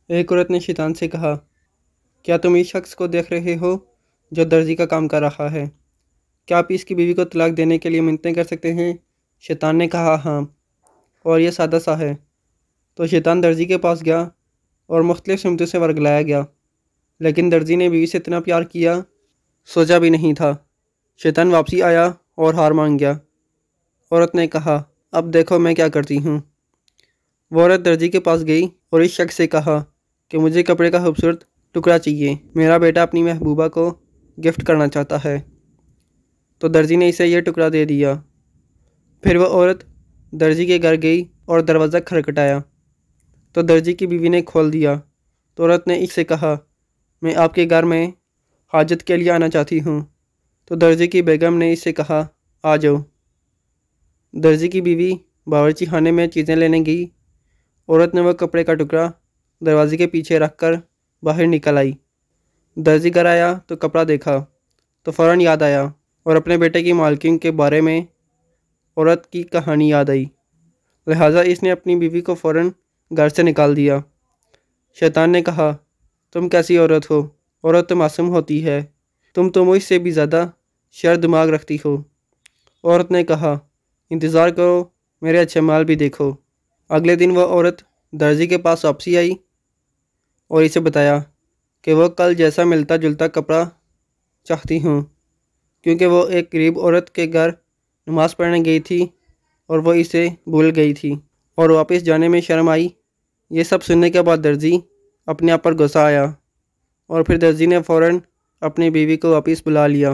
ایک عورت نے شیطان سے کہا، کیا تم اس شخص کو دیکھ رہے ہو جو درزی کا کام کر رہا ہے؟ کیا آپ اس کی بیوی کو طلاق دینے کے لیے منتیں کر سکتے ہیں؟ شیطان نے کہا، ہاں، اور یہ سادہ سا ہے۔ تو شیطان درزی کے پاس گیا اور مختلف سمتوں سے ورگلایا گیا، لیکن درزی نے بیوی سے اتنا پیار کیا، سوچا بھی نہیں تھا۔ شیطان واپسی آیا اور ہار مان گیا۔ عورت نے کہا، اب دیکھو میں کیا کرتی ہوں۔ وہ عورت درزی کے پاس گئی اور اس شخص سے کہا کہ مجھے کپڑے کا خوبصورت ٹکڑا چاہیے، میرا بیٹا اپنی محبوبہ کو گفٹ کرنا چاہتا ہے۔ تو درزی نے اسے یہ ٹکڑا دے دیا۔ پھر وہ عورت درزی کے گھر گئی اور دروازہ کھٹکھٹایا تو درزی کی بیوی نے کھول دیا۔ تو عورت نے اس سے کہا، میں آپ کے گھر میں حاجت کے لیے آنا چاہتی ہوں۔ تو درزی کی بیگم نے اس سے کہا، آ جاؤ۔ درزی کی بیوی باورچی خانے میں چیزیں لینے گئی۔ عورت نے وہ کپڑے کا ٹکڑا دروازے کے پیچھے رکھ کر باہر نکل آئی۔ درزی گھر آیا تو کپڑا دیکھا تو فوراً یاد آیا اور اپنے بیٹے کی مالکن کے بارے میں عورت کی کہانی یاد آئی، لہٰذا اس نے اپنی بیوی کو فوراً گھر سے نکال دیا۔ شیطان نے کہا، تم کیسی عورت ہو؟ عورت تو معصوم ہوتی ہے، تم تو مجھ سے بھی زیادہ شر دماغ رکھتی ہو۔ عورت نے کہا، انتظار کرو، میرے اچھے مال بھی دیکھو۔ اگلے دن وہ عورت درزی کے پاس واپسی آئی اور اسے بتایا کہ وہ کل جیسا ملتا جلتا کپڑا چاہتی ہوں، کیونکہ وہ ایک غریب عورت کے گھر نماز پڑھنے گئی تھی اور وہ اسے بھول گئی تھی اور واپس جانے میں شرم آئی۔ یہ سب سننے کے بعد درزی اپنے آپ پر غصہ آیا اور پھر درزی نے فوراً اپنی بیوی کو واپس بلا لیا۔